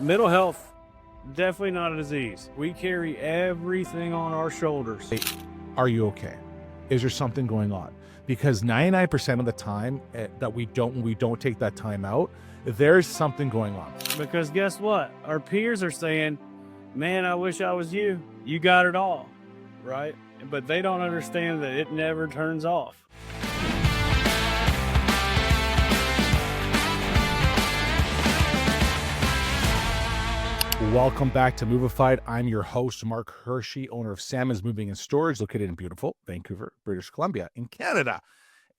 Mental health, definitely not a disease. We carry everything on our shoulders. Are you okay? Is there something going on? Because 99% of the time that we don't take that time out, there's something going on. Because guess what? Our peers are saying, man, I wish I was you. You got it all, right? But they don't understand that it never turns off. Welcome back to Movified. I'm your host, Mark Hirschi, owner of Salmon's Moving and Storage, located in beautiful Vancouver, British Columbia in Canada.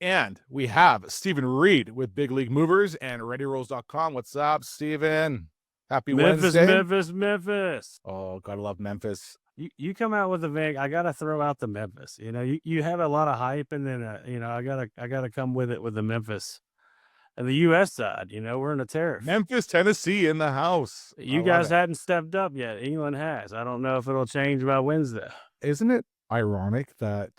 And we have Steven Reed with Big League Movers and ReadyRolls.com. What's up, Steven? Happy Wednesday. Memphis. Oh, gotta love Memphis. You come out with I gotta throw out the Memphis. You know, you have a lot of hype, and then I gotta come with it with the Memphis. And the U.S. side, we're in a tariff. Memphis, Tennessee in the house. You guys hadn't stepped up yet. England has. I don't know if it'll change by Wednesday. Isn't it ironic that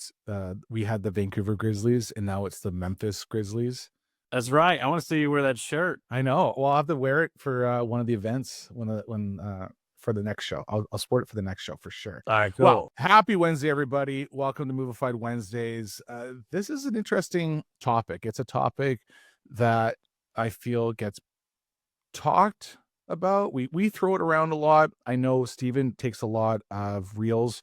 we had the Vancouver Grizzlies and now it's the Memphis Grizzlies? That's right. I want to see you wear that shirt. I know. Well, I'll have to wear it for one of the events for the next show. I'll sport it for the next show for sure. All right, cool. Well, happy Wednesday, everybody. Welcome to Movified Wednesdays. This is an interesting topic. It's a topic that I feel gets talked about. We throw it around a lot. I know Steven takes a lot of reels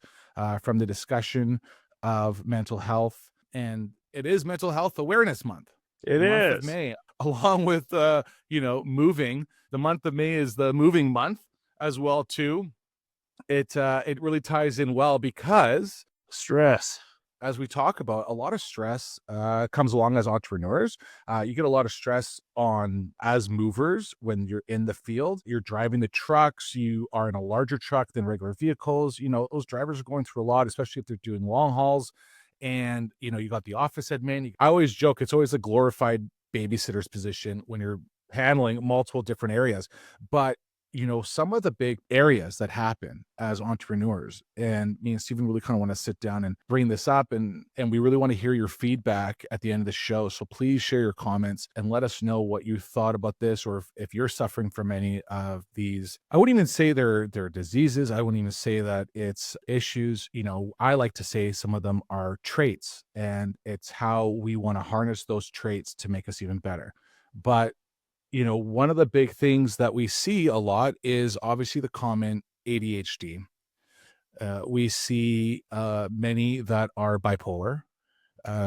from the discussion of mental health, and it is Mental Health Awareness Month. It is is May, along with moving. The month of May is the moving month as well too. It really ties in well because stress. As we talk about, a lot of stress comes along as entrepreneurs. You get a lot of stress as movers when you're in the field. You're driving the trucks. You are in a larger truck than regular vehicles. Those drivers are going through a lot, especially if they're doing long hauls. And, you got the office admin. I always joke, it's always a glorified babysitter's position when you're handling multiple different areas. But some of the big areas that happen as entrepreneurs, and me and Steven really kind of want to sit down and bring this up, and we really want to hear your feedback at the end of the show. So please share your comments and let us know what you thought about this, or if you're suffering from any of these. I wouldn't even say they're diseases. I wouldn't even say that it's issues. I like to say some of them are traits, and it's how we want to harness those traits to make us even better. But one of the big things that we see a lot is obviously the common ADHD. We see many that are bipolar.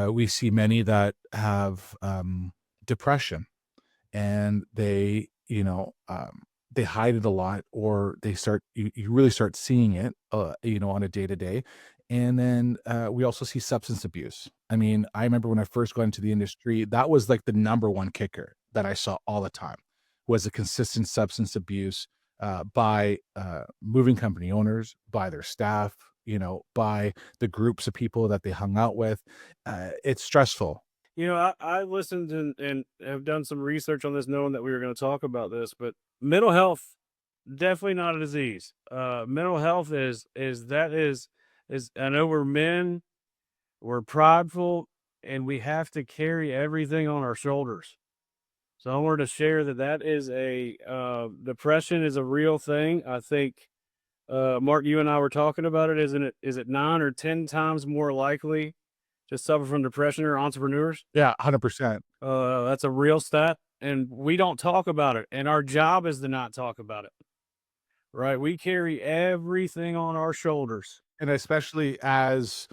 We see many that have depression, and they hide it a lot, or you really start seeing it, on a day-to-day. And then we also see substance abuse. I mean, I remember when I first got into the industry, that was like the number one kicker that I saw all the time, was a consistent substance abuse by moving company owners, by their staff, by the groups of people that they hung out with. It's stressful. I listened and have done some research on this, knowing that we were going to talk about this, but mental health, definitely not a disease. Mental health is I know we're men, we're prideful, and we have to carry everything on our shoulders. So I wanted to share that is depression is a real thing. I think, Mark, you and I were talking about it. Is it 9 or 10 times more likely to suffer from depression or entrepreneurs? Yeah, 100%. That's a real stat, and we don't talk about it. And our job is to not talk about it, right? We carry everything on our shoulders. And especially as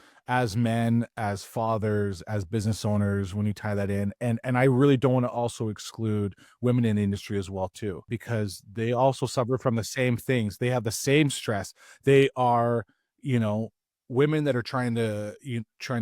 men, as fathers, as business owners, when you tie that in, and I really don't want to also exclude women in the industry as well too, because they also suffer from the same things. They have the same stress. They are, women that are trying to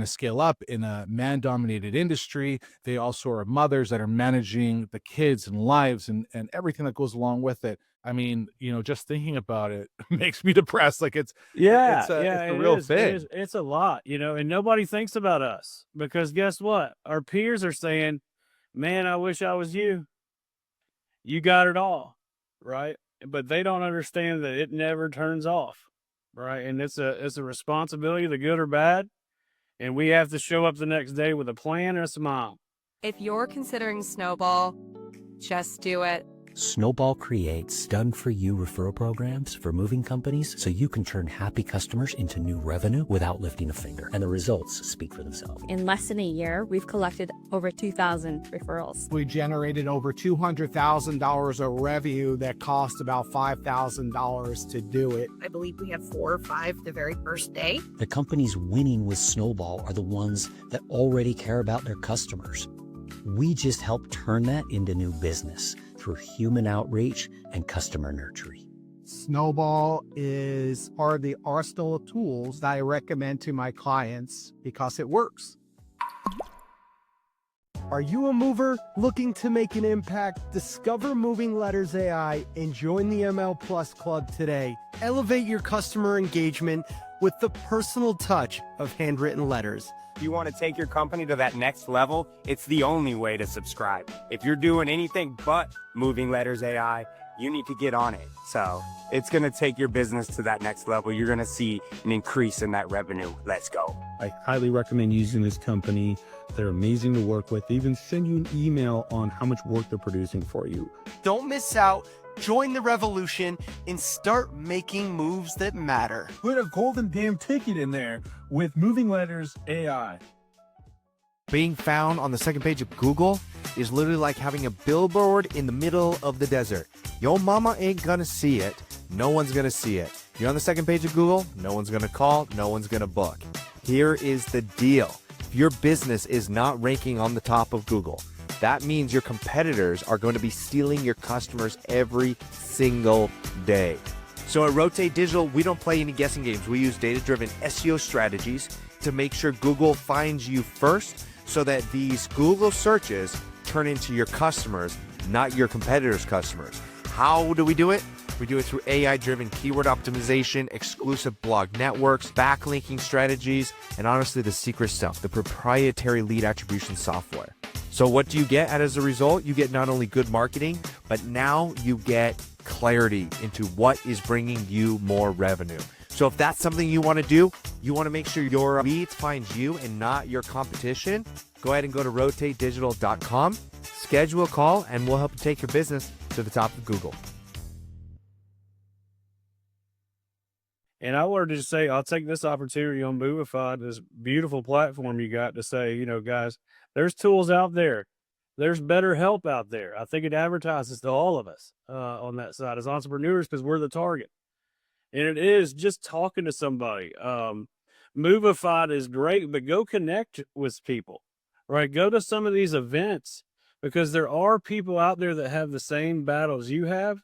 scale up in a man-dominated industry. They also are mothers that are managing the kids and lives and everything that goes along with it. I mean, just thinking about it makes me depressed. Like it's a real thing. It's a lot, and nobody thinks about us, because guess what? Our peers are saying, man, I wish I was you. You got it all, right? But they don't understand that it never turns off, right? And it's a responsibility, the good or bad. And we have to show up the next day with a plan and a smile. If you're considering Snowball, just do it. Snowball creates done-for-you referral programs for moving companies so you can turn happy customers into new revenue without lifting a finger. And the results speak for themselves. In less than a year, we've collected over 2,000 referrals. We generated over $200,000 of revenue that cost about $5,000 to do it. I believe we had 4 or 5 the very first day. The companies winning with Snowball are the ones that already care about their customers. We just help turn that into new business through human outreach and customer nurturing. Snowball is part of the arsenal of tools that I recommend to my clients because it works. Are you a mover looking to make an impact? Discover Moving Letters AI and join the ML Plus Club today. Elevate your customer engagement with the personal touch of handwritten letters. If you want to take your company to that next level, it's the only way to subscribe. If you're doing anything but Moving Letters AI, you need to get on it. So it's going to take your business to that next level. You're going to see an increase in that revenue. Let's go. I highly recommend using this company. They're amazing to work with. They even send you an email on how much work they're producing for you. Don't miss out. Join the revolution and start making moves that matter. Put a golden damn ticket in there with Moving Letters AI. Being found on the second page of Google is literally like having a billboard in the middle of the desert. Your mama ain't gonna see it. No one's gonna see it. You're on the second page of Google, no one's gonna call, no one's gonna book. Here is the deal. If your business is not ranking on the top of Google, that means your competitors are going to be stealing your customers every single day. So at Rotate Digital, we don't play any guessing games. We use data-driven SEO strategies to make sure Google finds you first so that these Google searches turn into your customers, not your competitors' customers. How do we do it? We do it through AI-driven keyword optimization, exclusive blog networks, backlinking strategies, and honestly, the secret stuff, the proprietary lead attribution software. So what do you get as a result? You get not only good marketing, but now you get clarity into what is bringing you more revenue. So if that's something you want to do, you want to make sure your leads find you and not your competition, go ahead and go to rotatedigital.com, schedule a call, and we'll help you take your business to the top of Google. And I wanted to just say, I'll take this opportunity on Movified, this beautiful platform you got, to say, you know, guys, there's tools out there. There's better help out there. I think it advertises to all of us on that side as entrepreneurs because we're the target. And it is just talking to somebody. Movified is great, but go connect with people, right? Go to some of these events because there are people out there that have the same battles you have.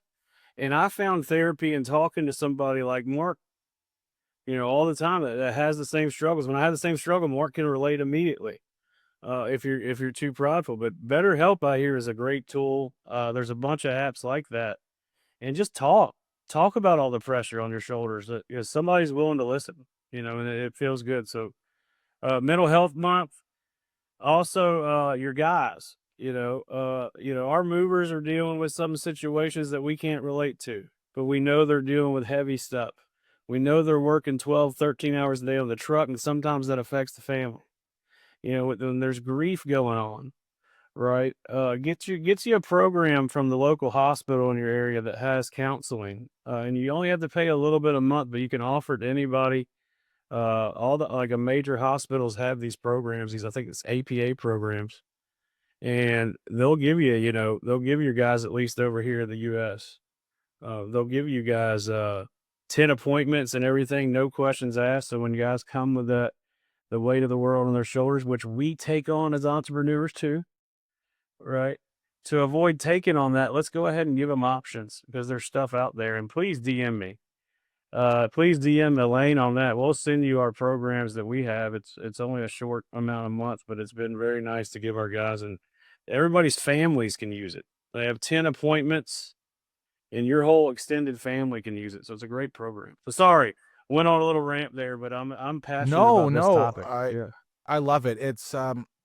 And I found therapy in talking to somebody like Mark, you know, all the time that has the same struggles. When I have the same struggle, Mark can relate immediately. If you're too prideful, but BetterHelp I hear is a great tool. There's a bunch of apps like that, and just talk about all the pressure on your shoulders. You know, somebody's willing to listen, you know, and it feels good. So, Mental Health Month, also, your guys, you know, our movers are dealing with some situations that we can't relate to, but we know they're dealing with heavy stuff. We know they're working 12, 13 hours a day on the truck, and sometimes that affects the family. You know, when there's grief going on, right? Get you a program from the local hospital in your area that has counseling, and you only have to pay a little bit a month, but you can offer it to anybody. All the like major hospitals have these programs. I think it's APA programs, and they'll give you, they'll give your guys, at least over here in the U.S. They'll give you guys 10 appointments and everything, no questions asked. So when you guys come with the weight of the world on their shoulders, which we take on as entrepreneurs too, right? To avoid taking on that, let's go ahead and give them options because there's stuff out there. And please DM me. Please DM Elaine on that. We'll send you our programs that we have. It's only a short amount of months, but it's been very nice to give our guys, and everybody's families can use it. They have 10 appointments and your whole extended family can use it. So it's a great program. So sorry, went on a little rant there, but I'm passionate about this topic. I love it. It's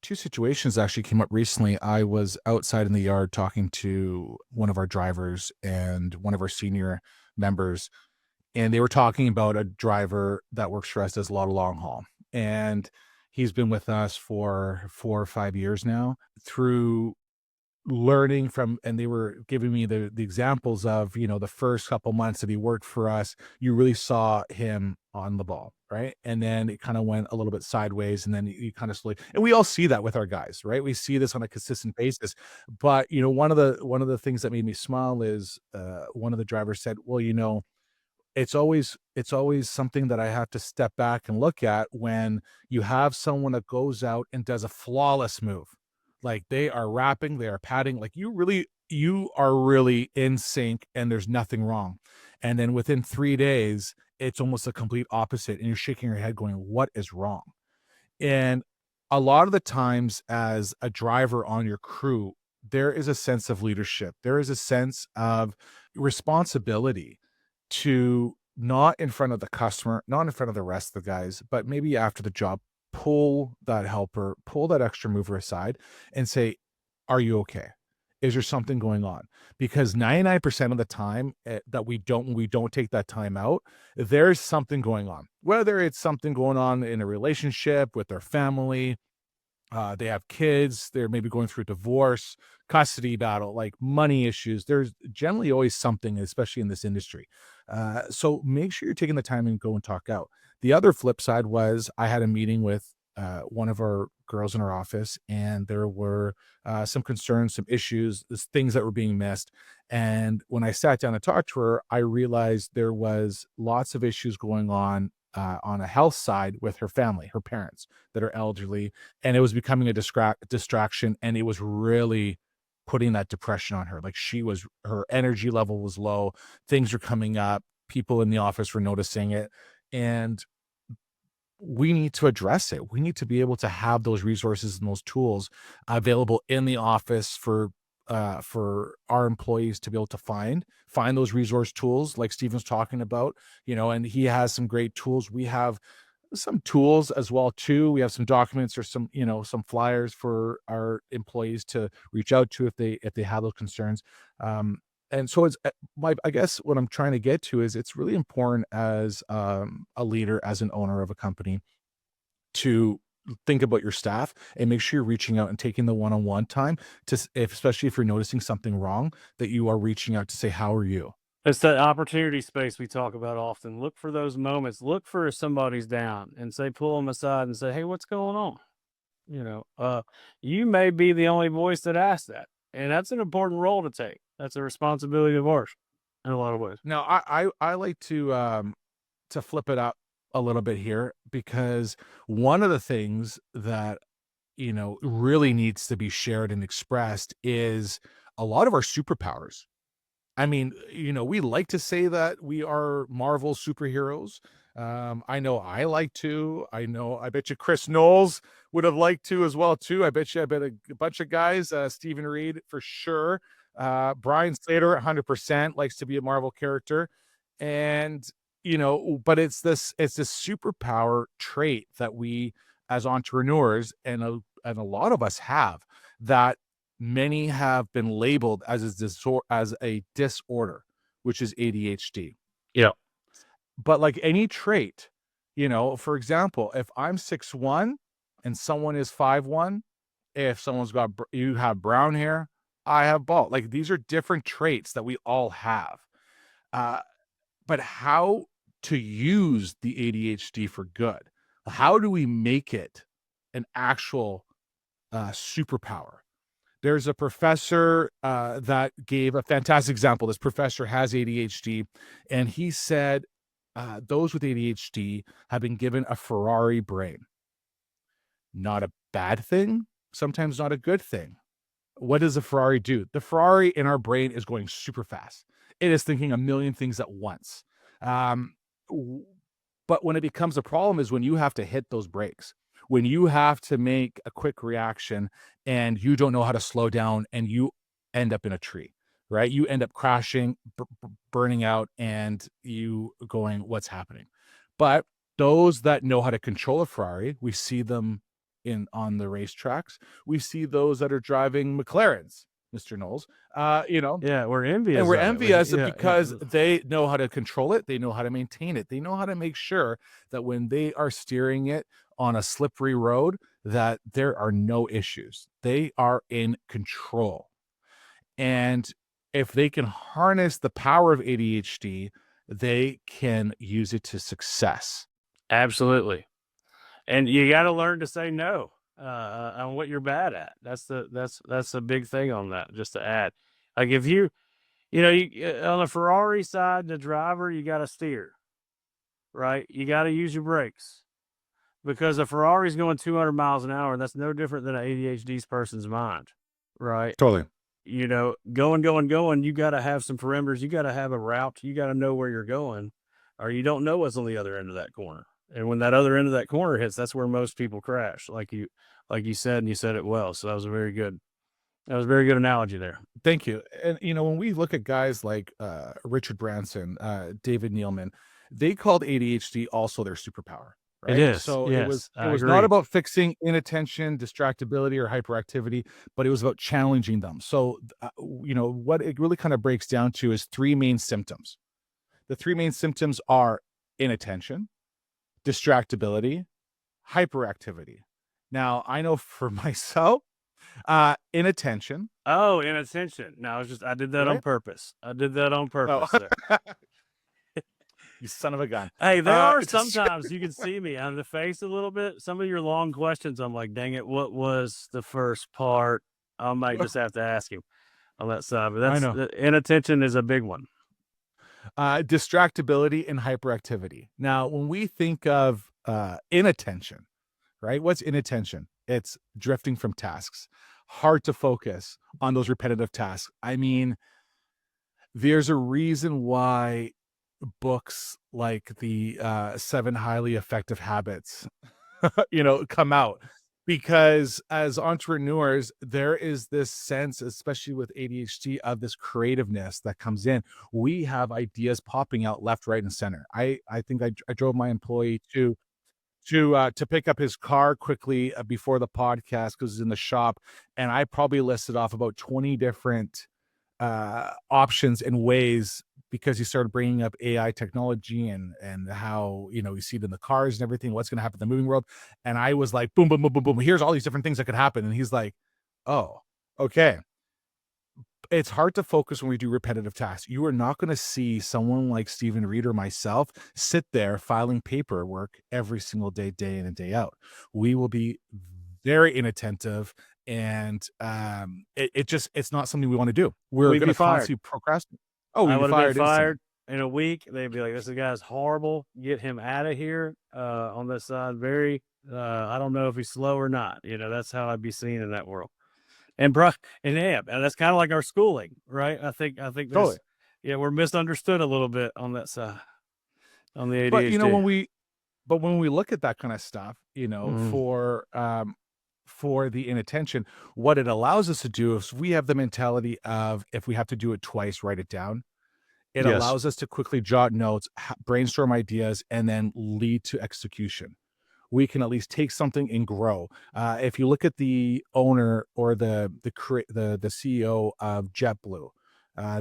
two situations actually came up recently. I was outside in the yard talking to one of our drivers and one of our senior members, and they were talking about a driver that works for us, does a lot of long haul, and he's been with us for 4 or 5 years now. Through learning from, and they were giving me the examples of, the first couple months that he worked for us, you really saw him on the ball, right? And then it kind of went a little bit sideways, and then you kind of slowly, and we all see that with our guys, right? We see this on a consistent basis. But one of the things that made me smile is one of the drivers said, well, it's always something that I have to step back and look at when you have someone that goes out and does a flawless move. Like, they are rapping, they are padding, like, you are really in sync and there's nothing wrong. And then within 3 days, it's almost a complete opposite, and you're shaking your head going, what is wrong? And a lot of the times, as a driver on your crew, there is a sense of leadership. There is a sense of responsibility to, not in front of the customer, not in front of the rest of the guys, but maybe after the job, pull that helper, pull that extra mover aside and say, are you okay? Is there something going on? Because 99% of the time that we don't take that time out, there's something going on. Whether it's something going on in a relationship with their family, they have kids, they're maybe going through a divorce, custody battle, like money issues. There's generally always something, especially in this industry. So make sure you're taking the time and go and talk out. The other flip side was, I had a meeting with one of our girls in our office, and there were some concerns, some issues, things that were being missed. And when I sat down and talked to her, I realized there was lots of issues going on a health side with her family, her parents that are elderly, and it was becoming a distraction, and it was really putting that depression on her. Like, her energy level was low, things were coming up, people in the office were noticing it, and we need to address it. We need to be able to have those resources and those tools available in the office for our employees to be able to find those resource tools like Steven's talking about, and he has some great tools. We have some tools as well too. We have some documents or some flyers for our employees to reach out to if they have those concerns. And so I guess what I'm trying to get to is, it's really important as a leader, as an owner of a company, to think about your staff and make sure you're reaching out and taking the one-on-one time especially if you're noticing something wrong, that you are reaching out to say, how are you? It's that opportunity space we talk about often. Look for those moments. Look for if somebody's down, and say, pull them aside and say, hey, what's going on? You may be the only voice that asks that. And that's an important role to take. That's a responsibility of ours in a lot of ways. Now, I like to flip it up a little bit here, because one of the things that really needs to be shared and expressed is a lot of our superpowers. I mean, we like to say that we are Marvel superheroes. I know I like to. I bet you Chris Knowles would have liked to as well too. I bet a bunch of guys, Steven Reed for sure. Brian Slater 100% likes to be a Marvel character. And but it's this superpower trait that we as entrepreneurs, and a lot of us have, that many have been labeled as a disorder, which is ADHD. Yeah. But like any trait, for example, if I'm 6'1" and someone is 5'1", if someone's you have brown hair, I have bald. Like, these are different traits that we all have. But how to use the ADHD for good? How do we make it an actual superpower? There's a professor that gave a fantastic example. This professor has ADHD, and he said those with ADHD have been given a Ferrari brain. Not a bad thing, sometimes not a good thing. What does a Ferrari do? The Ferrari in our brain is going super fast. It is thinking a million things at once. But when it becomes a problem is when you have to hit those brakes, when you have to make a quick reaction and you don't know how to slow down, and you end up in a tree, right? You end up crashing, burning out, and you going, what's happening? But those that know how to control a Ferrari, we see them on the racetracks. We see those that are driving McLarens, Mr. Knowles. Yeah, we're envious. And we're of it. envious Yeah, because they know how to control it. They know how to maintain it. They know how to make sure that when they are steering it on a slippery road, that there are no issues. They are in control. And if they can harness the power of ADHD, they can use it to success. Absolutely. And you got to learn to say no on what you're bad at. That's a big thing on that. Just to add, like if you on the Ferrari side, the driver, you got to steer, right? You got to use your brakes because a Ferrari's going 200 miles an hour, and that's no different than an ADHD person's mind, right? Totally. Going, you got to have some parameters. You got to have a route. You got to know where you're going, or you don't know what's on the other end of that corner. And when that other end of that corner hits, that's where most people crash, like you said, and you said it well. So that was a very good analogy there. Thank you. And when we look at guys like Richard Branson, David Nealman, they called ADHD also their superpower. Right? It is. So yes, it was not about fixing inattention, distractibility, or hyperactivity, but it was about challenging them. So what it really kind of breaks down to is three main symptoms. The three main symptoms are inattention, distractibility, hyperactivity. Now, I know for myself, inattention. Oh, inattention. No, I did that on purpose. There. You son of a gun. Hey, there are sometimes you can see me on the face a little bit. Some of your long questions, I'm like, dang it, what was the first part? I might just have to ask you on that side. But I know. Inattention is a big one. Distractibility and hyperactivity. Now, when we think of inattention, right? What's inattention? It's drifting from tasks, hard to focus on those repetitive tasks. I mean, there's a reason why books like the 7 Highly Effective Habits, come out, because as entrepreneurs, there is this sense, especially with ADHD, of this creativeness that comes in. We have ideas popping out left, right, and center. I think I drove my employee to pick up his car quickly before the podcast because he's in the shop, and I probably listed off about 20 different options and ways, because he started bringing up AI technology and how we see it in the cars and everything, what's going to happen in the moving world. And I was like, boom, boom, boom, boom, boom, here's all these different things that could happen. And he's like, oh, okay. It's hard to focus when we do repetitive tasks. You are not going to see someone like Steven Reed or myself sit there filing paperwork every single day in and day out. We will be very inattentive, and it's not something we want to do. We're going to constantly procrastinate. Oh, I would have been fired in a week. They'd be like, this guy's horrible. Get him out of here. On this side, I don't know if he's slow or not. That's how I'd be seen in that world. And that's kind of like our schooling, right? I think Totally. We're misunderstood a little bit on that side, on the ADHD. But when we look at that kind of stuff, for the inattention, what it allows us to do is we have the mentality of, if we have to do it twice, write it down. It allows us to quickly jot notes, brainstorm ideas, and then lead to execution. We can at least take something and grow. If you look at the owner or the CEO of JetBlue,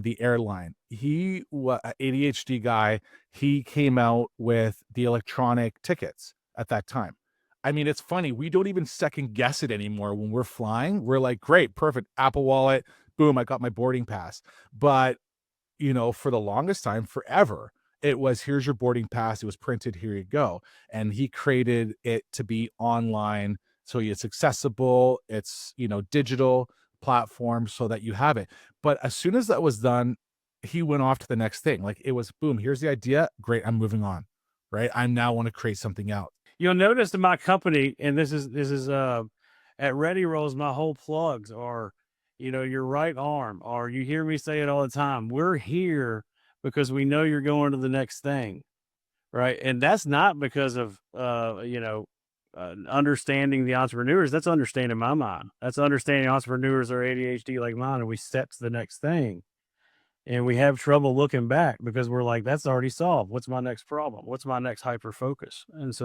the airline, he was an ADHD guy. He came out with the electronic tickets at that time. I mean, it's funny. We don't even second guess it anymore when we're flying. We're like, great, perfect, Apple Wallet, boom, I got my boarding pass. But, for the longest time, forever, it was, here's your boarding pass. It was printed, here you go. And he created it to be online. So it's accessible. It's, digital platform so that you have it. But as soon as that was done, he went off to the next thing. Like, it was, boom, here's the idea. Great, I'm moving on, right? I now want to create something else. You'll notice in my company, and this is at Ready Rolls, my whole plugs are, your right arm, or you hear me say it all the time. We're here because we know you're going to the next thing, right? And that's not because of understanding the entrepreneurs. That's understanding my mind. That's understanding entrepreneurs are ADHD like mine, and we step to the next thing. And we have trouble looking back because we're like, that's already solved. What's my next problem? What's my next hyper focus? And so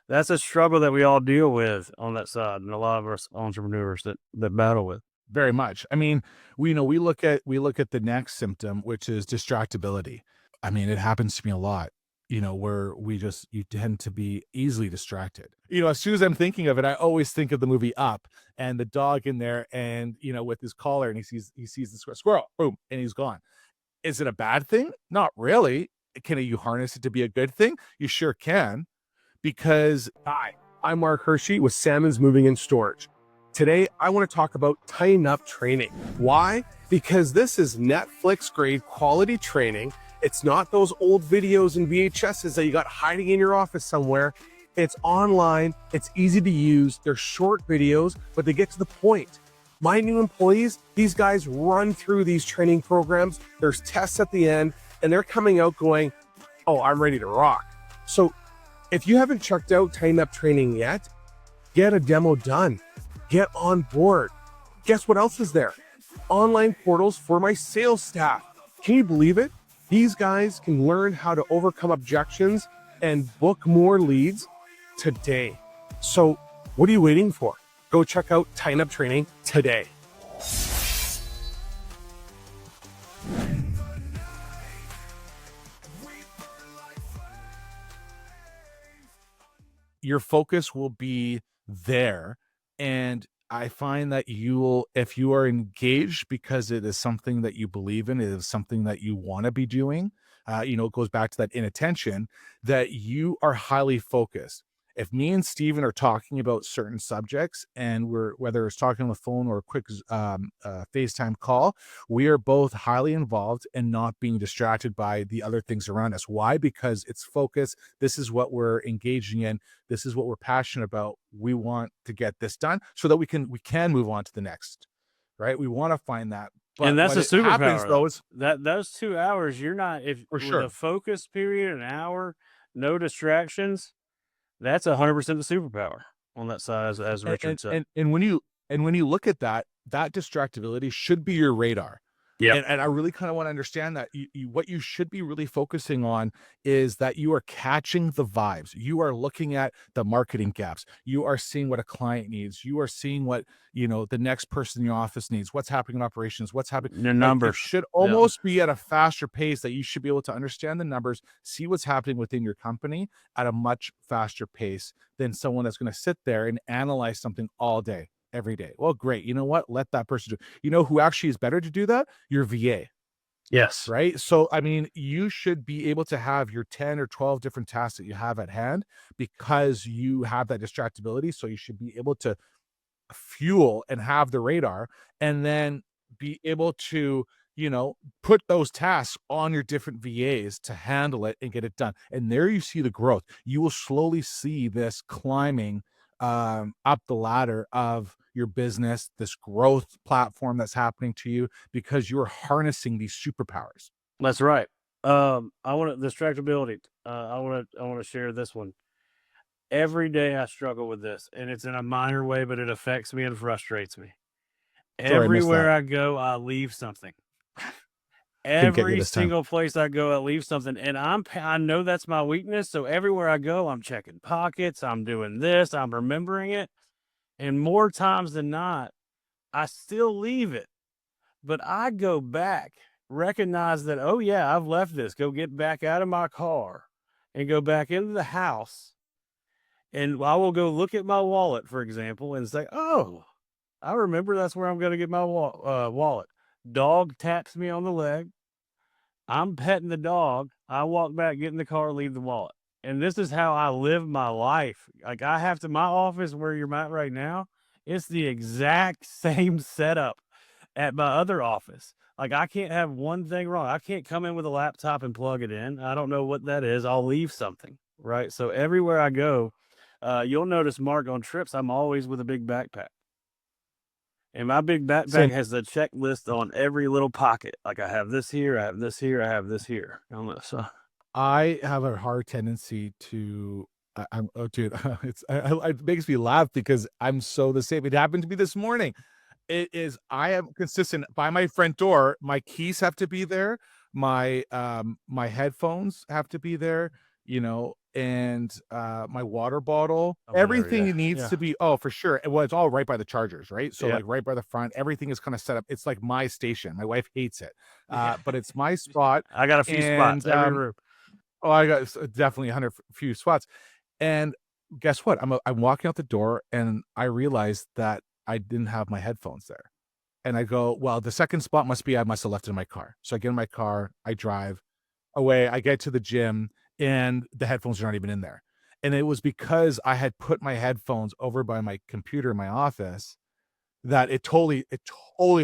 that's a struggle that we all deal with on that side, and a lot of us entrepreneurs that battle with. Very much. I mean, we look at the next symptom, which is distractibility. I mean, it happens to me a lot. where you tend to be easily distracted. As soon as I'm thinking of it, I always think of the movie Up and the dog in there and, with his collar, and he sees the squirrel, boom, and he's gone. Is it a bad thing? Not really. Can you harness it to be a good thing? You sure can, because Hi, I'm Mark Hirschi with Salmon's Moving and Storage. Today, I want to talk about Tighten Up training. Why? Because this is Netflix grade quality training. It's not those old videos and VHSs that you got hiding in your office somewhere. It's online, it's easy to use, they're short videos, but they get to the point. My new employees, these guys run through these training programs, there's tests at the end, and they're coming out going, oh, I'm ready to rock. So if you haven't checked out Tighten Up training yet, get a demo done, get on board. Guess what else is there? Online portals for my sales staff. Can you believe it? These guys can learn how to overcome objections and book more leads today. So what are you waiting for? Go check out Tighten Up training today. your focus will be there. And I find that if you are engaged because it is something that you believe in, it is something that you want to be doing, it goes back to that inattention, that you are highly focused. If me and Steven are talking about certain subjects and whether it's talking on the phone or a quick FaceTime call, we are both highly involved and not being distracted by the other things around us. Why? Because it's focus. This is what we're engaging in. This is what we're passionate about. We want to get this done so that we can move on to the next, right? We want to find that. But and that's a superpower. Though, is those 2 hours, you're not, for sure, with a focus period, an hour, no distractions, that's 100% the superpower on that side, as Richard said. And when you look at that distractibility should be your radar. Yeah. And I really kind of want to understand that what you should be really focusing on is that you are catching the vibes. You are looking at the marketing gaps. You are seeing what a client needs. You are seeing what, the next person in your office needs, what's happening in operations, what's happening. The numbers. It should almost be at a faster pace, that you should be able to understand the numbers, see what's happening within your company at a much faster pace than someone that's going to sit there and analyze something all day, every day. Well, great. You know what? Let that person do. You know who actually is better to do that? Your VA. Yes. Right. So, I mean, you should be able to have your 10 or 12 different tasks that you have at hand because you have that distractibility. So you should be able to fuel and have the radar, and then be able to, put those tasks on your different VAs to handle it and get it done. And there you see the growth. You will slowly see this climbing up the ladder of your business, this growth platform that's happening to you because you're harnessing these superpowers. That's right. I want distractibility. I want to share this one. Every day I struggle with this, and it's in a minor way, but it affects me and frustrates me. Everywhere I go, I leave something. Every single place I go, I leave something, and I know that's my weakness. So everywhere I go, I'm checking pockets. I'm doing this. I'm remembering it, and more times than not, I still leave it. But I go back, recognize that, oh yeah, I've left this. Go get back out of my car, and go back into the house, and I will go look at my wallet, for example, and say, oh, I remember that's where I'm going to get my wallet. Dog taps me on the leg. I'm petting the dog. I walk back, get in the car, leave the wallet. And this is how I live my life. Like, I have to, my office where you're at right now, it's the exact same setup at my other office. Like, I can't have one thing wrong. I can't come in with a laptop and plug it in. I don't know what that is. I'll leave something, right? So everywhere I go, you'll notice, Mark, on trips, I'm always with a big backpack. And my big backpack has a checklist on every little pocket. Like, I have this here, I have this here, I have this here. So I have a hard tendency to, it makes me laugh because I'm so the same. It happened to me this morning. I am consistent by my front door. My keys have to be there. My headphones have to be there, and my water bottle, everything needs to be, for sure. Well, it's all right by the chargers, right? So like right by the front, everything is kind of set up. It's like my station. My wife hates it, but it's my spot. I got a few spots every room. Oh, I got definitely 100 few spots. And guess what? I'm walking out the door and I realized that I didn't have my headphones there. And I go, well, the second spot must be I must have left it in my car. So I get in my car, I drive away, I get to the gym, and the headphones are not even in there. And it was because I had put my headphones over by my computer in my office that it totally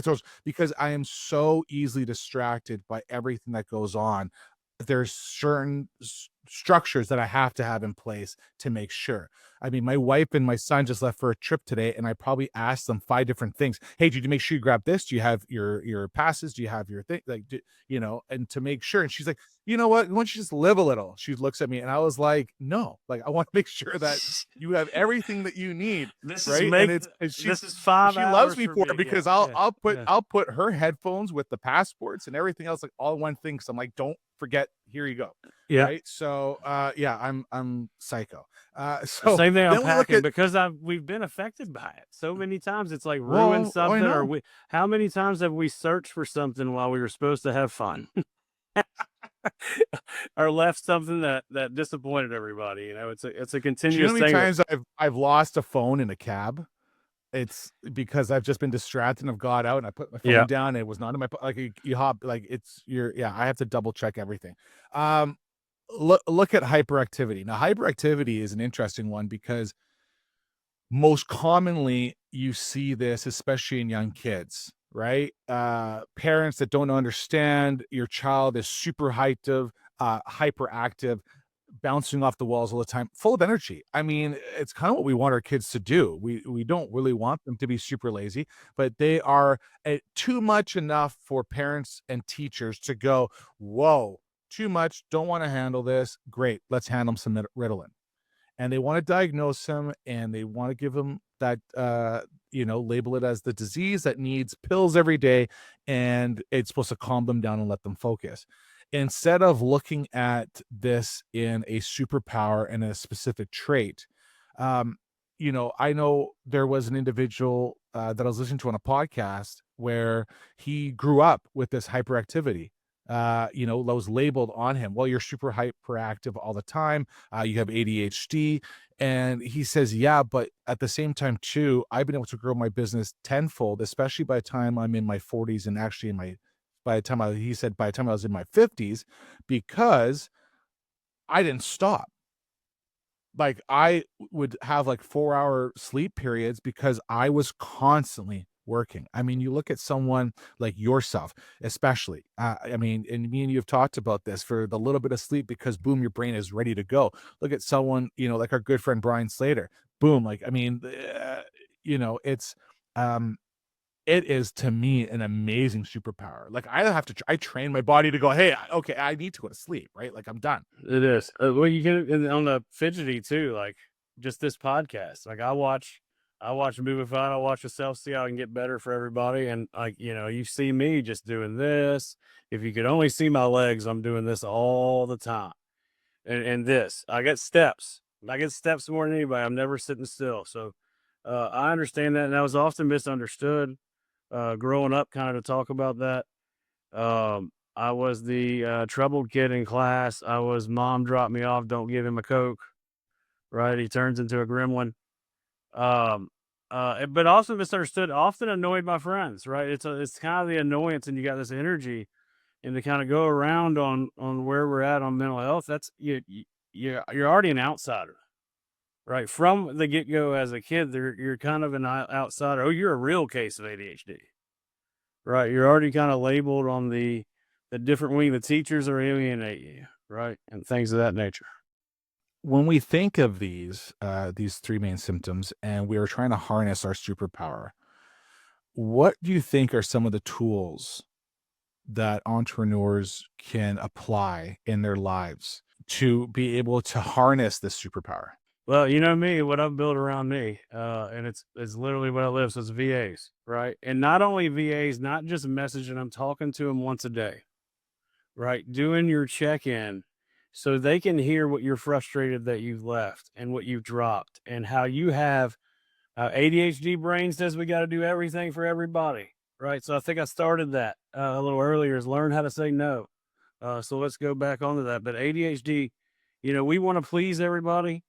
throws, because I am so easily distracted by everything that goes on. There's certain structures that I have to have in place to make sure. I mean, my wife and my son just left for a trip today, and I probably asked them 5 different things. Hey, did you make sure you grab this? Do you have your passes? Do you have your thing? Like, and to make sure. And she's like, you know what? Why don't you just live a little? She looks at me, and I was like, no, like, I want to make sure that you have everything that you need. This Right. is And this is 5 she hours loves me for for it, me. because Yeah, I'll put her headphones with the passports and everything else, like, all in one thing. So I'm like, don't forget, here you go. yeah. Right. So yeah, I'm psycho. So Same thing I'm then we look packing at, because we've been affected by it so many times. It's like well, ruined I something, or know. how many times have we searched for something while we were supposed to have fun, or left something that disappointed everybody? It's a Do you know continuous how many thing. times I've lost a phone in a cab? It's because I've just been distracted and I've got out and I put my phone Yeah. down and it was not in my like you hop, like, I have to double check everything. Um look at hyperactivity. Now, hyperactivity is an interesting one because most commonly you see this, especially in young kids, right? Parents that don't understand your child is super hyperactive, bouncing off the walls all the time, full of energy. I mean, it's kind of what we want our kids to do. We don't really want them to be super lazy, but they are too much enough for parents and teachers to go, whoa, too much, don't want to handle this. Great, let's hand them some Ritalin. And they want to diagnose him and they want to give him that, label it as the disease that needs pills every day, and it's supposed to calm them down and let them focus, instead of looking at this in a superpower and a specific trait. um I know there was an individual that I was listening to on a podcast where he grew up with this hyperactivity, that was labeled on him. Well, you're super hyperactive all the time. You have ADHD. And he says, yeah, but at the same time, too, I've been able to grow my business tenfold, especially by the time I'm in my 40s, and actually he said by the time I was in my 50s, because I didn't stop. Like, I would have like 4-hour sleep periods because I was constantly working. I mean, you look at someone like yourself, especially. I mean, and me and you have talked about this, for the little bit of sleep, because boom, your brain is ready to go. Look at someone, like our good friend Brian Slater. Boom, like, I mean, it's um it is, to me, an amazing superpower. Like, I train my body to go, hey, okay, I need to go to sleep, right? Like, I'm done. It is. Well, you can, and on the fidgety too, like just this podcast. Like I watch Movified. I watch myself, see how I can get better for everybody. And like, you see me just doing this. If you could only see my legs, I'm doing this all the time. And this, I get steps. I get steps more than anybody. I'm never sitting still. So I understand that. And I was often misunderstood growing up, kind of to talk about that. I was the troubled kid in class. I was mom dropped me off, don't give him a Coke, right? He turns into a gremlin. Um, but also misunderstood, often annoyed my friends, right? It's kind of the annoyance, and you got this energy, and to kind of go around on where we're at on mental health. That's you're already an outsider, right? From the get go as a kid, you're kind of an outsider. Oh, you're a real case of ADHD, right? You're already kind of labeled on the different wing. The teachers are alienate you, right? And things of that nature. When we think of these 3 main symptoms, and we are trying to harness our superpower, what do you think are some of the tools that entrepreneurs can apply in their lives to be able to harness this superpower? Well, you know me, what I've built around me, and it's literally what I live. So it's VAs, right? And not only VAs, not just messaging, I'm talking to them once a day, right? Doing your check-in so they can hear what you're frustrated that you've left and what you've dropped, and how you have ADHD brain says we got to do everything for everybody, right? So I think I started that a little earlier, is learn how to say no, So let's go back onto that. But ADHD, we want to please everybody.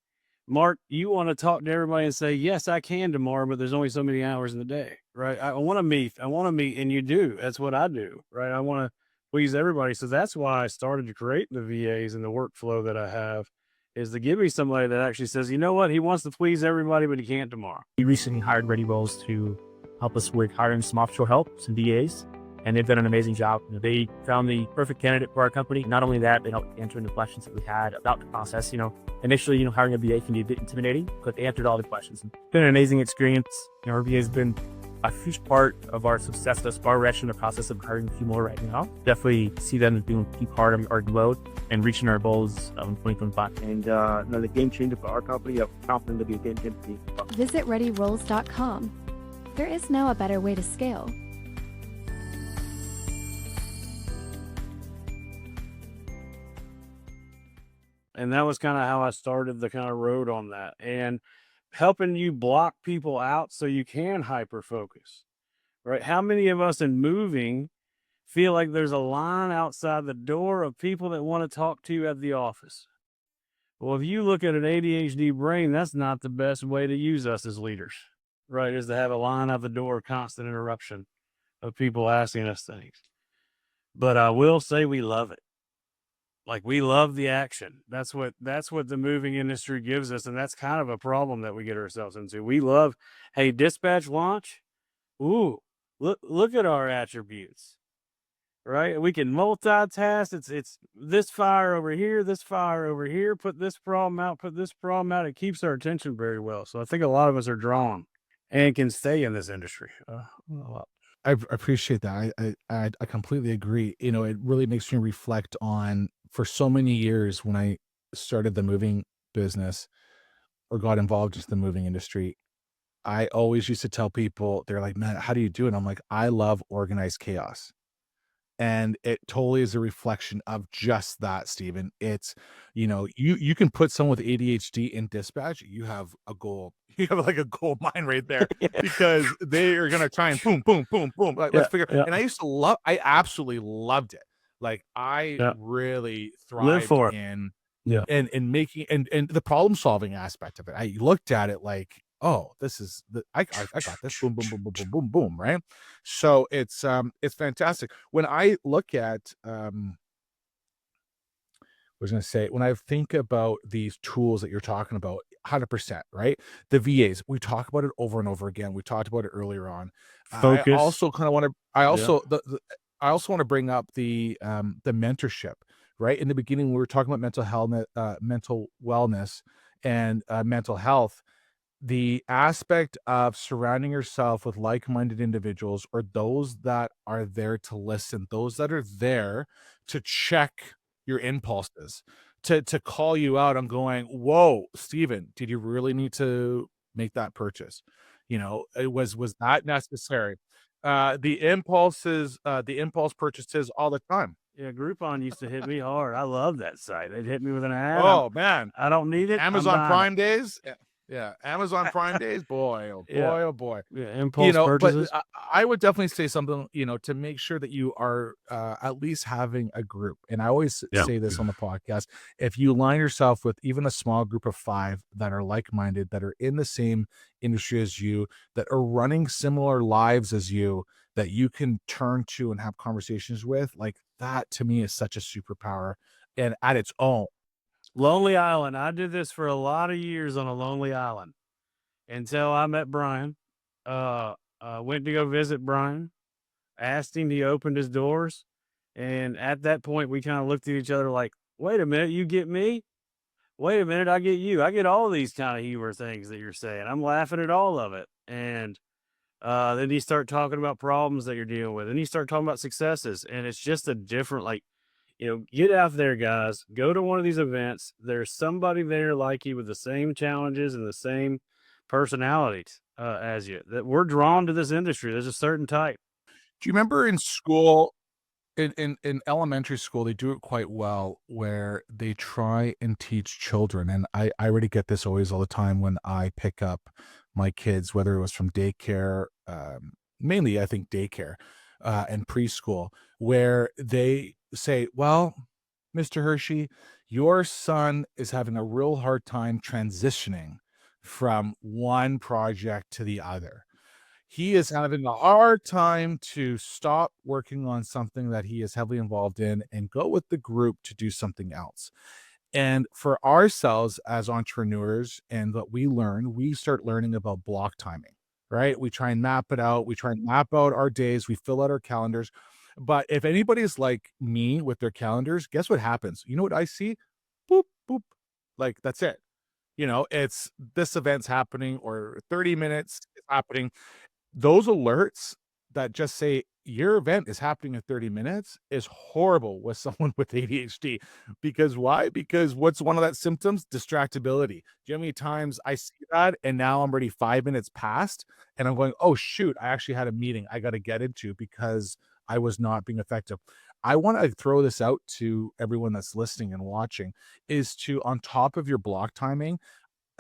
Mark, you want to talk to everybody and say, yes, I can tomorrow, but there's only so many hours in the day, right? I want to meet, and you do. That's what I do, right? I want to please everybody. So that's why I started to create the VAs and the workflow that I have, is to give me somebody that actually says, you know what, he wants to please everybody, but he can't tomorrow. We recently hired Ready Rolls to help us with hiring some offshore help, some VAs, and they've done an amazing job. They found the perfect candidate for our company. Not only that, they helped answer the questions that we had about the process. Initially, hiring a VA can be a bit intimidating, but they answered all the questions. It's been an amazing experience. Our VA has been a huge part of our success thus far. We're actually in the process of hiring a few more right now. Definitely see them as being a key part of our growth and reaching our goals in 2025. And another game changer for our company. I'm confident to be a game changer. Visit ReadyRolls.com. There is now a better way to scale. And that was kind of how I started the kind of road on that, and helping you block people out so you can hyper focus, right? How many of us in moving feel like there's a line outside the door of people that want to talk to you at the office? Well, if you look at an ADHD brain, that's not the best way to use us as leaders, right? Is to have a line out the door, constant interruption of people asking us things. But I will say we love it. Like, we love the action. That's what the moving industry gives us. And that's kind of a problem that we get ourselves into. We love, hey, dispatch launch. Ooh, look at our attributes, right? We can multitask. It's this fire over here, this fire over here, put this problem out, put this problem out. It keeps our attention very well. So I think a lot of us are drawn and can stay in this industry. I appreciate that. I completely agree. It really makes me reflect on, for so many years when I started the moving business or got involved in the moving industry, I always used to tell people, they're like, man, how do you do it? I'm like, I love organized chaos. And it totally is a reflection of just that, Steven. It's, you can put someone with ADHD in dispatch, you have a goal. You have like a gold mine right there, because they are going to try and boom, boom, boom, boom. Like, let's figure. And I absolutely loved it. Like, I really thrived in making, and the problem solving aspect of it. I looked at it like, oh, this is I got this. Boom, boom, boom, boom, boom, boom, boom. Right. So it's fantastic. When I look at, when I think about these tools that you're talking about, 100%, right? The VAs, we talk about it over and over again. We talked about it earlier on. Focus. I also kind of want to, I also want to bring up the mentorship, right? In the beginning, we were talking about mental wellness and mental health. The aspect of surrounding yourself with like-minded individuals, or those that are there to listen, those that are there to check your impulses, to call you out on going, whoa, Steven, did you really need to make that purchase? It was that necessary? The impulse purchases all the time. Yeah, Groupon used to hit me hard. I love that site. It hit me with an ad. Oh, man. I don't need it. Amazon Prime days. Yeah, Amazon Prime days, boy, oh boy, oh boy. Yeah, impulse purchases. But I would definitely say something, to make sure that you are at least having a group. And I always say this on the podcast: if you line yourself with even a small group of 5 that are like-minded, that are in the same industry as you, that are running similar lives as you, that you can turn to and have conversations with, like, that to me is such a superpower, and at its own. Lonely Island. I did this for a lot of years on a lonely island until I met Brian. Went to go visit Brian, asked him, he opened his doors. And at that point, we kind of looked at each other like, wait a minute, you get me? Wait a minute, I get you. I get all these kind of humor things that you're saying. I'm laughing at all of it. And then you start talking about problems that you're dealing with. And you start talking about successes. And it's just a different, get out there, guys. Go to one of these events. There's somebody there like you with the same challenges and the same personalities as you. That we're drawn to this industry. There's a certain type. Do you remember in school, in elementary school, they do it quite well, where they try and teach children. And I already get this always all the time when I pick up my kids, whether it was from daycare, mainly I think daycare and preschool, where they say, well, Mr. Hirschi, your son is having a real hard time transitioning from one project to the other. He is having a hard time to stop working on something that he is heavily involved in and go with the group to do something else. And for ourselves as entrepreneurs and what we learn, we start learning about block timing, right? We try and map it out. We try and map out our days. We fill out our calendars. But if anybody's like me with their calendars, guess what happens? You know what I see? Boop, boop. Like that's it. It's this event's happening or 30 minutes is happening. Those alerts that just say your event is happening in 30 minutes is horrible with someone with ADHD. Because why? Because what's one of that symptoms? Distractibility. Do you know how many times I see that and now I'm already 5 minutes past and I'm going, oh shoot, I actually had a meeting I got to get into because I was not being effective. I want to throw this out to everyone that's listening and watching is to, on top of your block timing,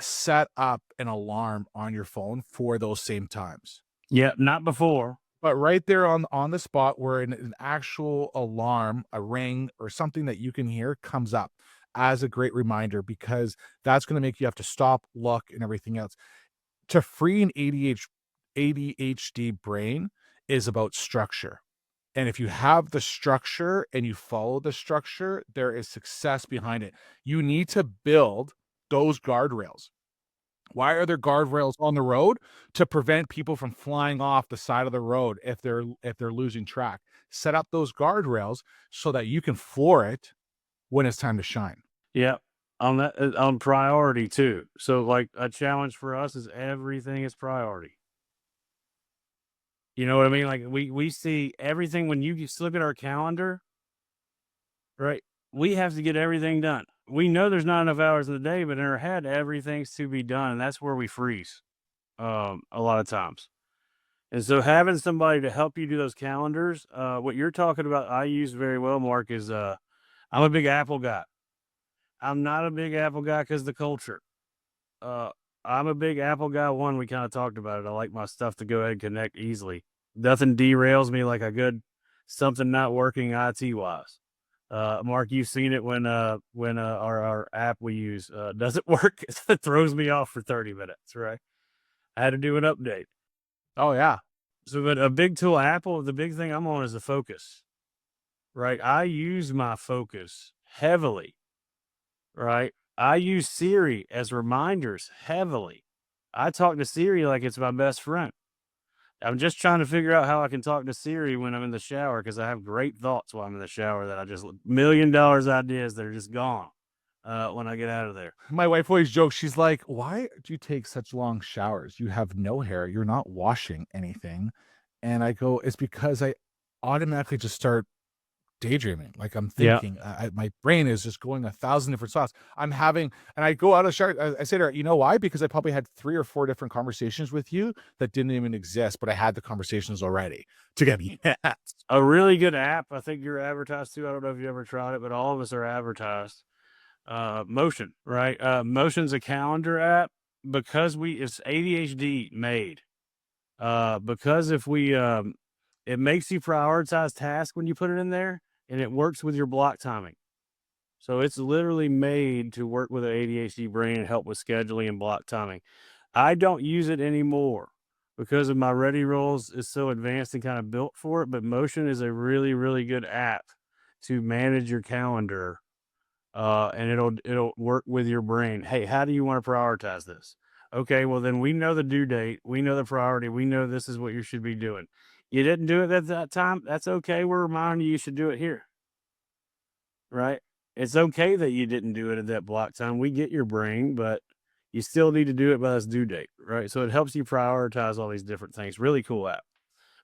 set up an alarm on your phone for those same times. Yeah, not before. But right there on the spot where an actual alarm, a ring, or something that you can hear comes up as a great reminder, because that's going to make you have to stop, look, and everything else. To free an ADHD brain is about structure. And if you have the structure and you follow the structure, there is success behind it. You need to build those guardrails. Why are there guardrails on the road? To prevent people from flying off the side of the road if they're losing track. Set up those guardrails so that you can floor it when it's time to shine. Yeah, on that, on priority too. So like a challenge for us is everything is priority. You know what I mean? Like we see everything when you look at our calendar, right? We have to get everything done. We know there's not enough hours in the day, but in our head, everything's to be done. And that's where we freeze a lot of times. And so having somebody to help you do those calendars, what you're talking about, I use very well, Mark, is I'm a big Apple guy. I'm not a big Apple guy because the culture. I'm a big Apple guy. One, we kind of talked about it. I like my stuff to go ahead and connect easily. Nothing derails me like a good something not working IT wise. Mark, you've seen it when our app we use doesn't work. It throws me off for 30 minutes, right? I had to do an update. Oh yeah. So, but a big tool, Apple, the big thing I'm on is the focus, right? I use my focus heavily, right? I use Siri as reminders heavily. I talk to Siri like it's my best friend. I'm just trying to figure out how I can talk to Siri when I'm in the shower, because I have great thoughts while I'm in the shower that I just $1 million ideas that are just gone when I get out of there. My wife always jokes. She's like, why do you take such long showers? You have no hair. You're not washing anything. And I go, it's because I automatically just start daydreaming. Like I'm thinking, my brain is just going 1,000 different thoughts. And I go out of the shower. I say to her, you know why? Because I probably had 3 or 4 different conversations with you that didn't even exist, but I had the conversations already to get me. A really good app. I think you're advertised to. I don't know if you ever tried it, but all of us are advertised. Motion, right? Motion's a calendar app because it's ADHD made. Because if we, it makes you prioritize tasks when you put it in there, and it works with your block timing. So it's literally made to work with an ADHD brain and help with scheduling and block timing. I don't use it anymore because of my Ready Rolls is so advanced and kind of built for it. But Motion is a really, really good app to manage your calendar. And it'll work with your brain. Hey, how do you want to prioritize this? Okay, well then we know the due date, we know the priority, we know this is what you should be doing. You didn't do it at that time, that's okay. We're reminding you should do it here. Right? It's okay that you didn't do it at that block time. We get your brain, but you still need to do it by this due date, right? So it helps you prioritize all these different things. Really cool app.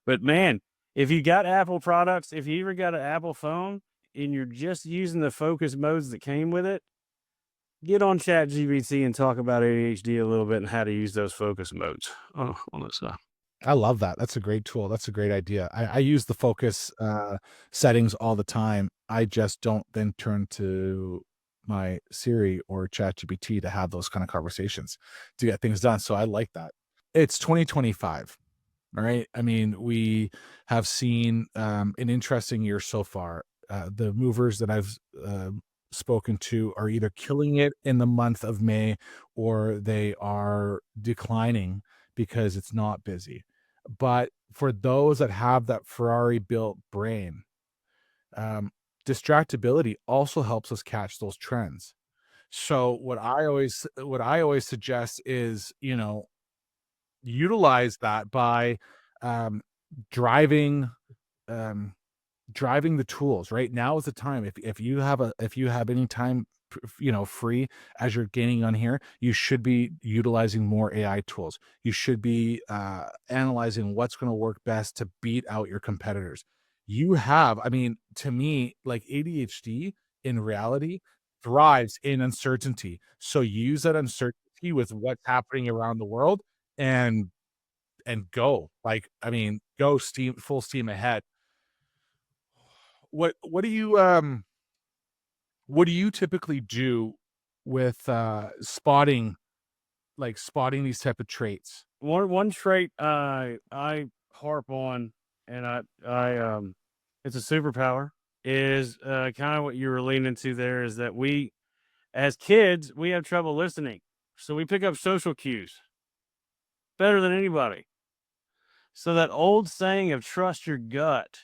But man, if you got Apple products, if you ever got an Apple phone and you're just using the focus modes that came with it, get on ChatGPT and talk about ADHD a little bit and how to use those focus modes on this stuff. I love that. That's a great tool. That's a great idea. I use the focus settings all the time. I just don't then turn to my Siri or ChatGPT to have those kind of conversations to get things done. So I like that. It's 2025. All right. I mean, we have seen an interesting year so far. the movers that I've spoken to are either killing it in the month of May or they are declining because it's not busy. But for those that have that Ferrari built brain, distractibility also helps us catch those trends. So what I always suggest is, utilize that by um, driving um, driving the tools. Right now is the time. If you have any time free as you're gaining on here, you should be utilizing more AI tools. You should be analyzing what's going to work best to beat out your competitors. I mean, to me, like ADHD in reality thrives in uncertainty. So use that uncertainty with what's happening around the world and go. Like, I mean, go full steam ahead. What do you typically do with spotting these type of traits? One trait I harp on, and I it's a superpower, is kind of what you were leaning to there, is that we, as kids, we have trouble listening. So we pick up social cues better than anybody. So that old saying of trust your gut,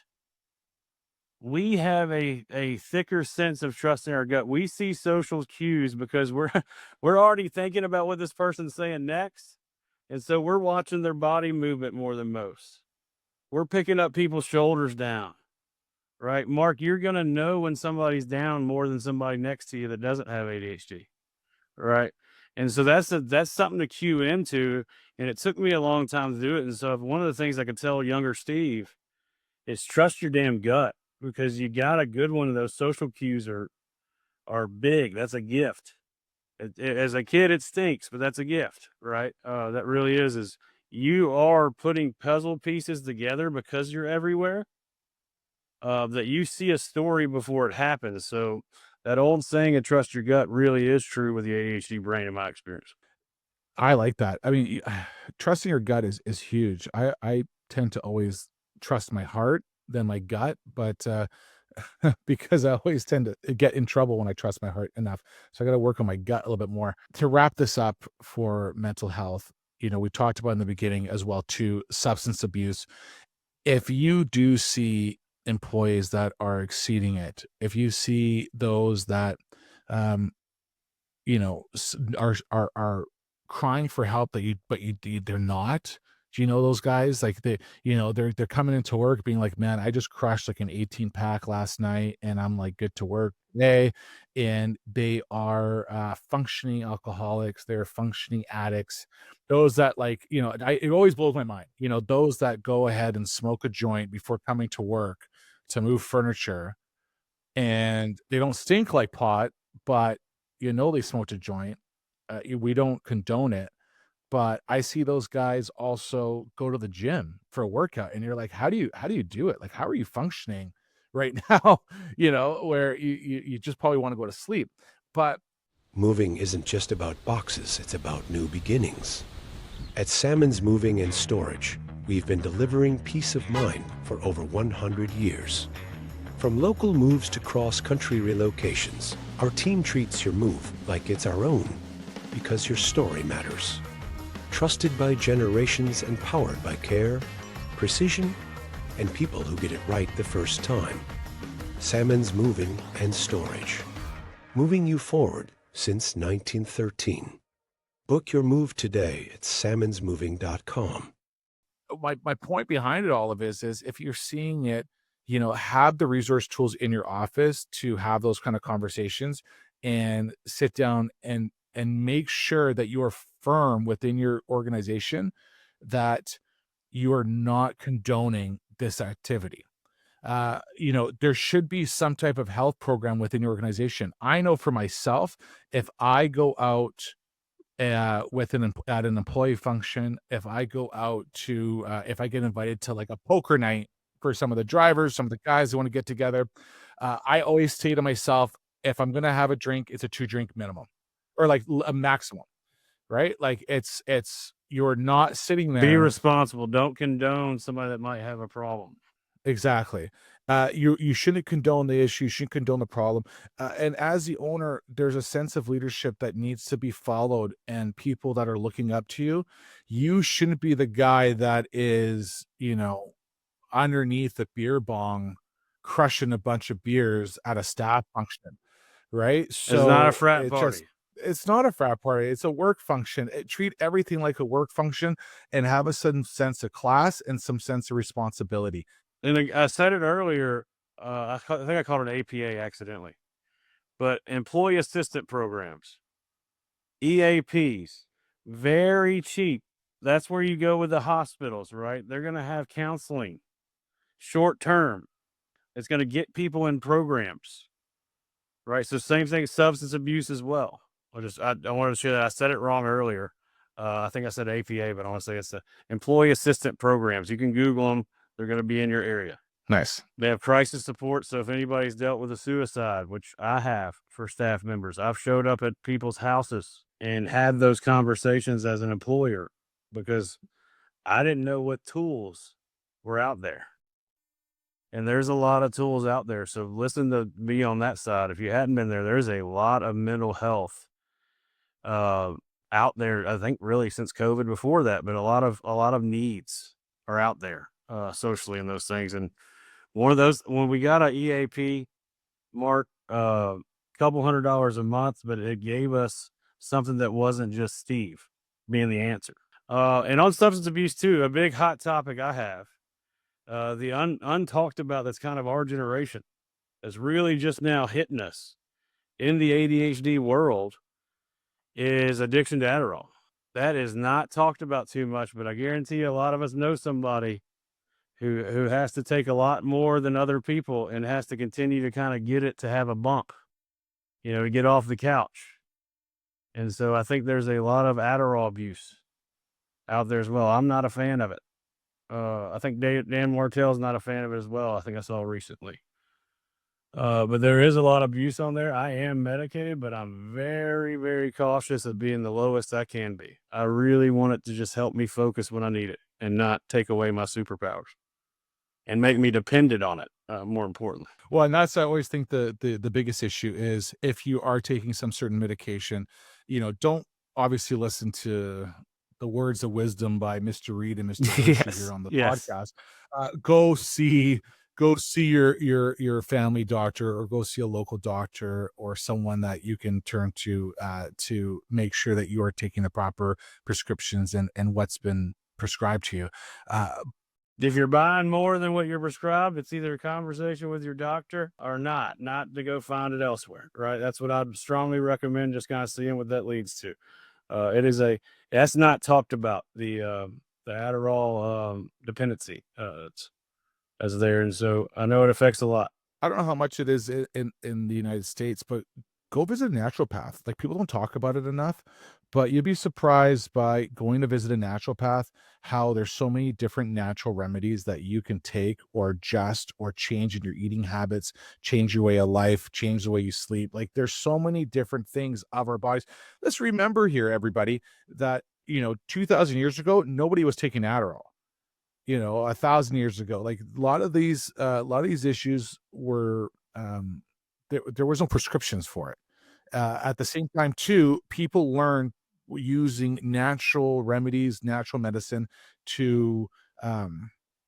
we have a thicker sense of trusting our gut. We see social cues because we're already thinking about what this person's saying next. And so we're watching their body movement more than most. We're picking up people's shoulders down, right? Mark, you're going to know when somebody's down more than somebody next to you that doesn't have ADHD, right? And so that's something to cue into. And it took me a long time to do it. And so one of the things I could tell younger Steve is trust your damn gut, because you got a good one of those. Social cues are big. That's a gift. As a kid, it stinks, but that's a gift, right? That really is you are putting puzzle pieces together because you're everywhere, that you see a story before it happens. So that old saying of trust your gut really is true with the ADHD brain, in my experience. I like that. I mean, trusting your gut is huge. I tend to always trust my heart than my gut, but because I always tend to get in trouble when I trust my heart enough. So I got to work on my gut a little bit more. To wrap this up for mental health, we talked about in the beginning as well too, substance abuse. If you do see employees that are exceeding it, if you see those that are crying for help but they're not. Do you know those guys? Like they're coming into work being like, man, I just crushed like an 18 pack last night and I'm like good to work today. And they are functioning alcoholics. They're functioning addicts. Those that it always blows my mind. Those that go ahead and smoke a joint before coming to work to move furniture, and they don't stink like pot, but they smoked a joint. We don't condone it. But I see those guys also go to the gym for a workout, and you're like, how do you do it? Like, how are you functioning right now? Where you just probably want to go to sleep. But moving isn't just about boxes, it's about new beginnings. At Salmon's Moving and Storage, we've been delivering peace of mind for over 100 years. From local moves to cross-country relocations, our team treats your move like it's our own, because your story matters. Trusted by generations and powered by care, precision, and people who get it right the first time. Salmon's Moving and Storage. Moving you forward since 1913. Book your move today at salmonsmoving.com. my point behind it all of is if you're seeing it, have the resource tools in your office to have those kind of conversations and sit down and make sure that you are firm within your organization that you are not condoning this activity. There should be some type of health program within your organization. I know for myself, if I go out at an employee function, if I go out to, if I get invited to like a poker night for some of the drivers, some of the guys who want to get together, I always say to myself, if I'm going to have a drink, it's a 2-drink minimum or like a maximum, right? Like it's you're not sitting there. Be responsible. Don't condone somebody that might have a problem. Exactly. You shouldn't condone the issue, you shouldn't condone the problem. And as the owner, there's a sense of leadership that needs to be followed, and people that are looking up to you. You shouldn't be the guy that is, underneath a beer bong, crushing a bunch of beers at a staff function, right? It's not a So frat party. it's not a frat party. It's a work function. Treat everything like a work function and have a certain sense of class and some sense of responsibility. And I said it earlier, I think I called it APA accidentally, but employee assistant programs, EAPs, very cheap. That's where you go with the hospitals, right? They're going to have counseling, short term. It's going to get people in programs, right? So same thing, substance abuse as well. I wanted to share that. I said it wrong earlier. I think I said APA, but I want to say it's the employee assistant programs. You can Google them. They're going to be in your area. Nice. They have crisis support. So if anybody's dealt with a suicide, which I have for staff members, I've showed up at people's houses and had those conversations as an employer because I didn't know what tools were out there. And there's a lot of tools out there. So listen to me on that side. If you hadn't been there, there's a lot of mental health out there. I think really since COVID before that, but a lot of needs are out there socially in those things. And one of those, when we got a EAP, Mark, couple $100 a month, but it gave us something that wasn't just Steve being the answer. And on substance abuse too, a big hot topic I have, the untalked about, that's kind of our generation, that's really just now hitting us in the ADHD world, is addiction to Adderall. That is not talked about too much, but I guarantee you a lot of us know somebody who has to take a lot more than other people and has to continue to kind of get it to have a bump, to get off the couch. And so I think there's a lot of Adderall abuse out there as well. I'm not a fan of it. I think Dan Martell's not a fan of it as well. I think I saw recently. But there is a lot of abuse on there. I am medicated, but I'm very, very cautious of being the lowest I can be. I really want it to just help me focus when I need it and not take away my superpowers and make me dependent on it, more importantly. Well, and that's, I always think the biggest issue is if you are taking some certain medication, don't obviously listen to the words of wisdom by Mr. Reed and Mr. Hirschi here on the podcast. Go see your family doctor, or go see a local doctor or someone that you can turn to make sure that you are taking the proper prescriptions and what's been prescribed to you. If you're buying more than what you're prescribed, it's either a conversation with your doctor or not to go find it elsewhere, right? That's what I'd strongly recommend, just kind of seeing what that leads to. That's not talked about, the Adderall dependency as there. And so I know it affects a lot. I don't know how much it is in the United States, but go visit a naturopath. Like, people don't talk about it enough, but you'd be surprised by going to visit a naturopath how there's so many different natural remedies that you can take or adjust or change in your eating habits, change your way of life, change the way you sleep. Like, there's so many different things of our bodies. Let's remember here, everybody, that 2,000 years ago, nobody was taking Adderall. 1,000 years ago, like, a lot of these issues were there was no prescriptions for it. At the same time too, people learned using natural remedies, natural medicine to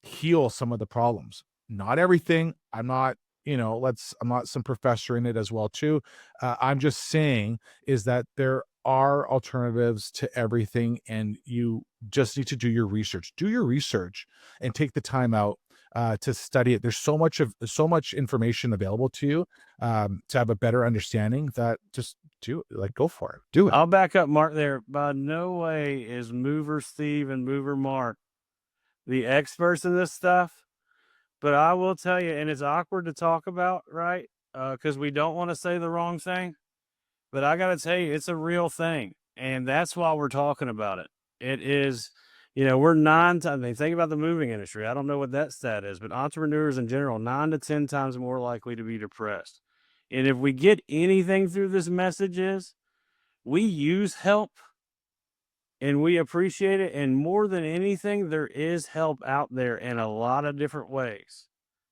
heal some of the problems. Not everything. I'm not some professor in it as well too. I'm just saying is that there are alternatives to everything, and you just need to do your research. Do your research and take the time out to study it. There's so much information available to you to have a better understanding, that just do it. Like, go for it. Do it. I'll back up Mark there. By no way is Mover Steve and Mover Mark the experts in this stuff, but I will tell you, and it's awkward to talk about, right? Because we don't want to say the wrong thing, but I got to tell you, it's a real thing. And that's why we're talking about it. It is, we're 9 times, think about the moving industry. I don't know what that stat is, but entrepreneurs in general, 9 to 10 times more likely to be depressed. And if we get anything through this message is, we use help and we appreciate it. And more than anything, there is help out there in a lot of different ways.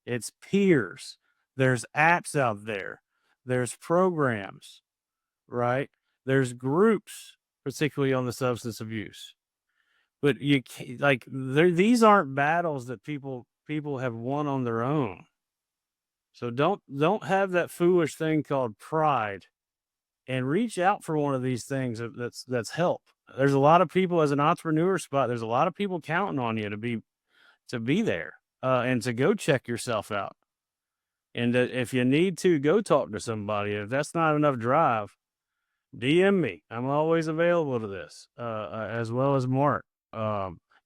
It's peers. There's apps out there. There's programs, right? There's groups, particularly on the substance abuse. But you can't, like, these aren't battles that people have won on their own. So don't have that foolish thing called pride, and reach out for one of these things that's help. There's a lot of people as an entrepreneur spot. There's a lot of people counting on you to be there and to go check yourself out. And if you need to, go talk to somebody. If that's not enough drive, DM me. I'm always available to this, as well as Mark.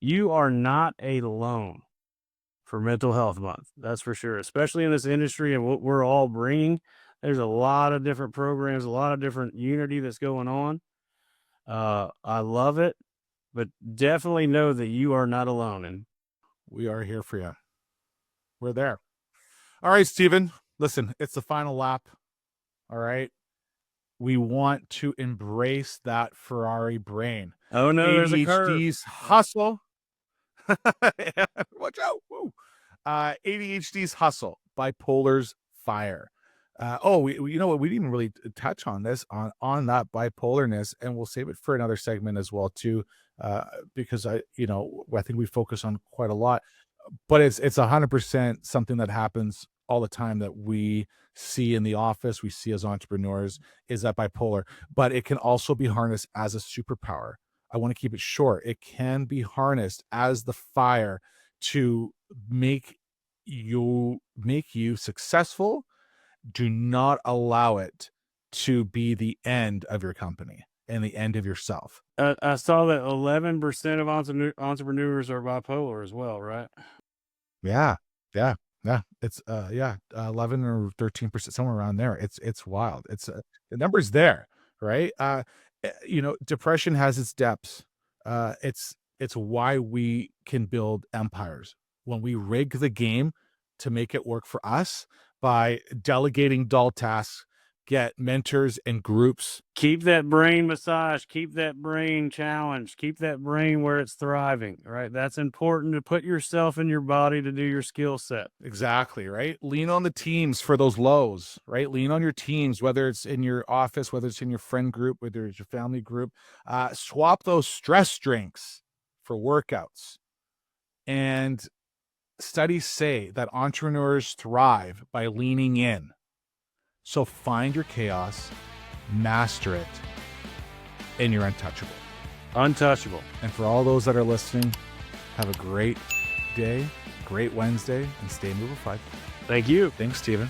You are not alone for Mental Health Month. That's for sure, especially in this industry and what we're all bringing. There's a lot of different programs, a lot of different unity that's going on. I love it, but definitely know that you are not alone. And we are here for you. We're there. All right, Steven, listen, it's the final lap. All right. We want to embrace that Ferrari brain. Oh no, there's a curve. ADHD's hustle. Watch out. Woo. ADHD's hustle, bipolar's fire. You know what? We didn't really touch on this on that bipolarness, and we'll save it for another segment as well too, because I think we focus on quite a lot, but it's 100% something that happens all the time that we see in the office, we see as entrepreneurs, is that bipolar, but it can also be harnessed as a superpower. I want to keep it short. It can be harnessed as the fire to make you successful. Do not allow it to be the end of your company and the end of yourself. I saw that 11% of entrepreneurs are bipolar as well, right? Yeah. It's 11 or 13%, somewhere around there. It's wild. It's the number's there, right? Depression has its depths. It's why we can build empires when we rig the game to make it work for us by delegating dull tasks, get mentors and groups. Keep that brain massaged, keep that brain challenged, keep that brain where it's thriving, right? That's important, to put yourself in your body to do your skill set. Exactly, right? Lean on the teams for those lows, right? Lean on your teams, whether it's in your office, whether it's in your friend group, whether it's your family group. Swap those stress drinks for workouts. And studies say that entrepreneurs thrive by leaning in. So find your chaos, master it, and you're untouchable. Untouchable. And for all those that are listening, have a great day, great Wednesday, and stay Movified. Thank you. Thanks, Steven.